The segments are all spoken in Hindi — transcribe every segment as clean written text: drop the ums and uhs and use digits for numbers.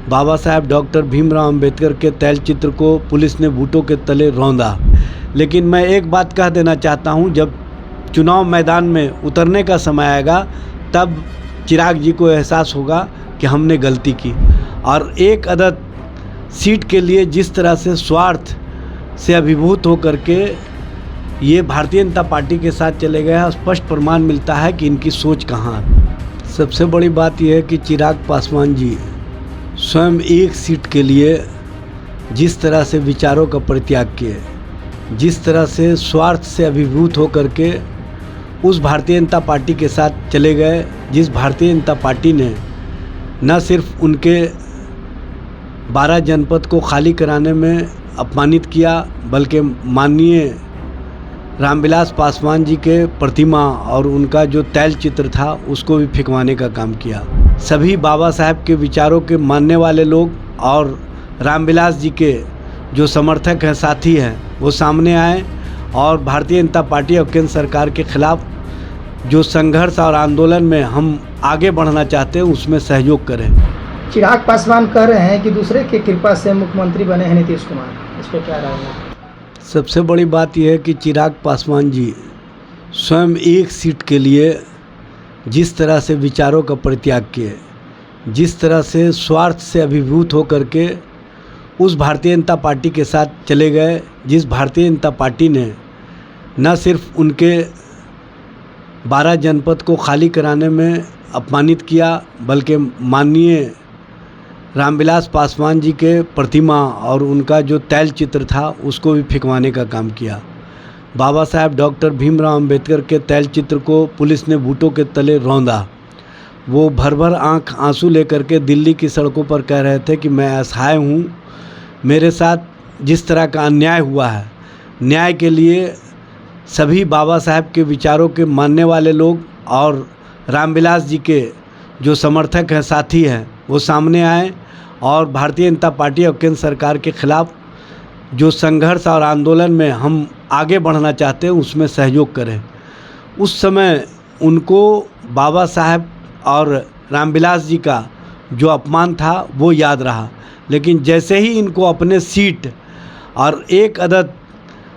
बाबा साहब डॉक्टर भीमराव अंबेडकर के तैलचित्र को पुलिस ने बूटों के तले रौंदा। लेकिन मैं एक बात कह देना चाहता हूं, जब चुनाव मैदान में उतरने का समय आएगा तब चिराग जी को एहसास होगा कि हमने गलती की। और एक अदद सीट के लिए जिस तरह से स्वार्थ से अभिभूत होकर के ये भारतीय जनता पार्टी के साथ चले गए हैं, स्पष्ट प्रमाण मिलता है कि इनकी सोच कहाँ है। सबसे बड़ी बात यह है कि चिराग पासवान जी स्वयं एक सीट के लिए जिस तरह से विचारों का परित्याग किए, जिस तरह से स्वार्थ से अभिभूत होकर के उस भारतीय जनता पार्टी के साथ चले गए, जिस भारतीय जनता पार्टी ने न सिर्फ उनके 12 जनपद को खाली कराने में अपमानित किया, बल्कि माननीय रामविलास पासवान जी के प्रतिमा और उनका जो तैलचित्र था उसको भी फेंकवाने का काम किया। सभी बाबा साहब के विचारों के मानने वाले लोग और रामविलास जी के जो समर्थक हैं, साथी हैं, वो सामने आए और भारतीय जनता पार्टी और केंद्र सरकार के खिलाफ जो संघर्ष और आंदोलन में हम आगे बढ़ना चाहते हैं उसमें सहयोग करें। चिराग पासवान कह रहे हैं कि दूसरे की कृपा से मुख्यमंत्री बने हैं नीतीश कुमार, इस पर क्या राय है? सबसे बड़ी बात यह है कि चिराग पासवान जी स्वयं एक सीट के लिए जिस तरह से विचारों का परित्याग किए, जिस तरह से स्वार्थ से अभिभूत होकर के उस भारतीय जनता पार्टी के साथ चले गए, जिस भारतीय जनता पार्टी ने न सिर्फ उनके 12 जनपद को खाली कराने में अपमानित किया, बल्कि माननीय रामविलास पासवान जी के प्रतिमा और उनका जो तैलचित्र था उसको भी फेंकवाने का काम किया। बाबा साहब डॉक्टर भीमराव अंबेडकर के तैलचित्र को पुलिस ने बूटों के तले रौंदा। वो भर भर आंख आंसू लेकर के दिल्ली की सड़कों पर कह रहे थे कि मैं असहाय हूँ, मेरे साथ जिस तरह का अन्याय हुआ है, न्याय के लिए सभी बाबा साहब के विचारों के मानने वाले लोग और रामविलास जी के जो समर्थक हैं, साथी हैं, वो सामने आए और भारतीय जनता पार्टी और केंद्र सरकार के खिलाफ जो संघर्ष और आंदोलन में हम आगे बढ़ना चाहते हैं उसमें सहयोग करें। उस समय उनको बाबा साहब और रामविलास जी का जो अपमान था वो याद रहा, लेकिन जैसे ही इनको अपने सीट और एक अदद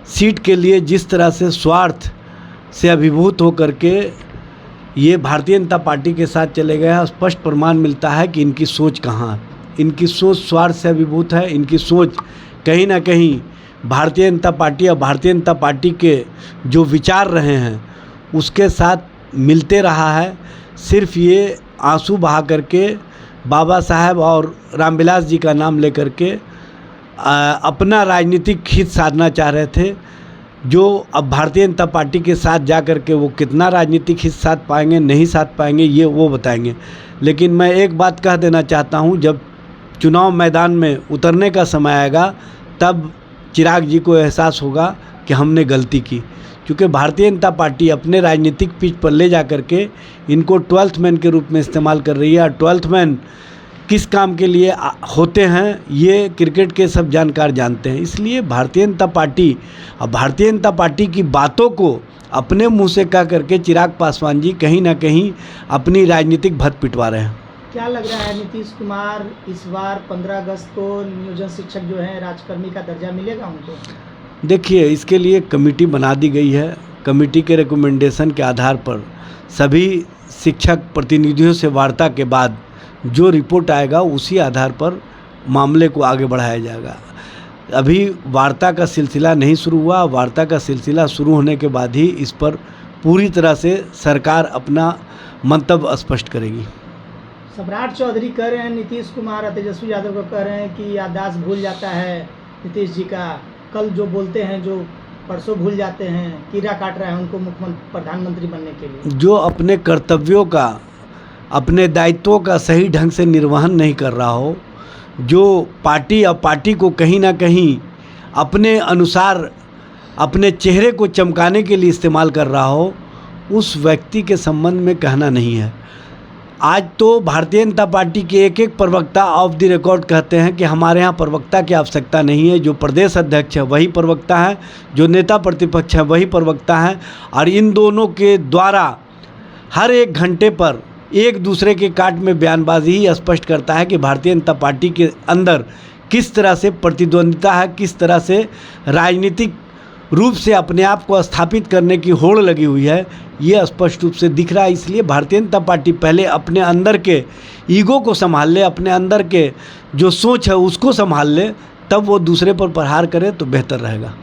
सीट के लिए जिस तरह से स्वार्थ से अभिभूत होकर के ये भारतीय जनता पार्टी के साथ चले गए हैं, स्पष्ट प्रमाण मिलता है कि इनकी सोच कहाँ है। इनकी सोच स्वार्थ से अभिभूत है। इनकी सोच कहीं ना कहीं भारतीय जनता पार्टी और भारतीय जनता पार्टी के जो विचार रहे हैं उसके साथ मिलते रहा है। सिर्फ ये आंसू बहा करके बाबा साहब और रामविलास जी का नाम लेकर के अपना राजनीतिक हित साधना चाह रहे थे, जो अब भारतीय जनता पार्टी के साथ जा कर के वो कितना राजनीतिक हित साध पाएंगे, नहीं साध पाएंगे, ये वो बताएंगे। लेकिन मैं एक बात कह देना चाहता हूँ, जब चुनाव मैदान में उतरने का समय आएगा तब चिराग जी को एहसास होगा कि हमने गलती की, क्योंकि भारतीय जनता पार्टी अपने राजनीतिक पिच पर ले जा कर के इनको 12th मैन के रूप में इस्तेमाल कर रही है। और 12th मैन किस काम के लिए होते हैं ये क्रिकेट के सब जानकार जानते हैं। इसलिए भारतीय जनता पार्टी और भारतीय जनता पार्टी की बातों को अपने मुंह से कह करके चिराग पासवान जी कहीं ना कहीं अपनी राजनीतिक भत पिटवा रहे हैं। क्या लग रहा है नीतीश कुमार इस बार 15 अगस्त को नियोजन शिक्षक जो है राजकर्मी का दर्जा मिलेगा उनको? देखिए, इसके लिए कमेटी बना दी गई है। कमेटी के रिकमेंडेशन के आधार पर सभी शिक्षक प्रतिनिधियों से वार्ता के बाद जो रिपोर्ट आएगा उसी आधार पर मामले को आगे बढ़ाया जाएगा। अभी वार्ता का सिलसिला नहीं शुरू हुआ। वार्ता का सिलसिला शुरू होने के बाद ही इस पर पूरी तरह से सरकार अपना मंतव्य स्पष्ट करेगी। सम्राट चौधरी कह रहे हैं नीतीश कुमार और तेजस्वी यादव को कह रहे हैं कि याददाश्त भूल जाता है नीतीश जी का, कल जो बोलते हैं जो परसों भूल जाते हैं, कीड़ा काट रहा है उनको मुख्यमंत्री प्रधानमंत्री बनने के लिए। जो अपने कर्तव्यों का, अपने दायित्वों का सही ढंग से निर्वहन नहीं कर रहा हो, जो पार्टी और पार्टी को कहीं ना कहीं अपने अनुसार अपने चेहरे को चमकाने के लिए इस्तेमाल कर रहा हो, उस व्यक्ति के संबंध में कहना नहीं है। आज तो भारतीय जनता पार्टी के एक एक प्रवक्ता ऑफ द रिकॉर्ड कहते हैं कि हमारे यहाँ प्रवक्ता की आवश्यकता नहीं है। जो प्रदेश अध्यक्ष है वही प्रवक्ता है, जो नेता प्रतिपक्ष है वही प्रवक्ता है, और इन दोनों के द्वारा हर एक घंटे पर एक दूसरे के काट में बयानबाजी ही स्पष्ट करता है कि भारतीय जनता पार्टी के अंदर किस तरह से प्रतिद्वंदिता है, किस तरह से राजनीतिक रूप से अपने आप को स्थापित करने की होड़ लगी हुई है, ये स्पष्ट रूप से दिख रहा है। इसलिए भारतीय जनता पार्टी पहले अपने अंदर के ईगो को संभाल ले, अपने अंदर के जो सोच है उसको संभाल ले, तब वो दूसरे पर प्रहार करे तो बेहतर रहेगा।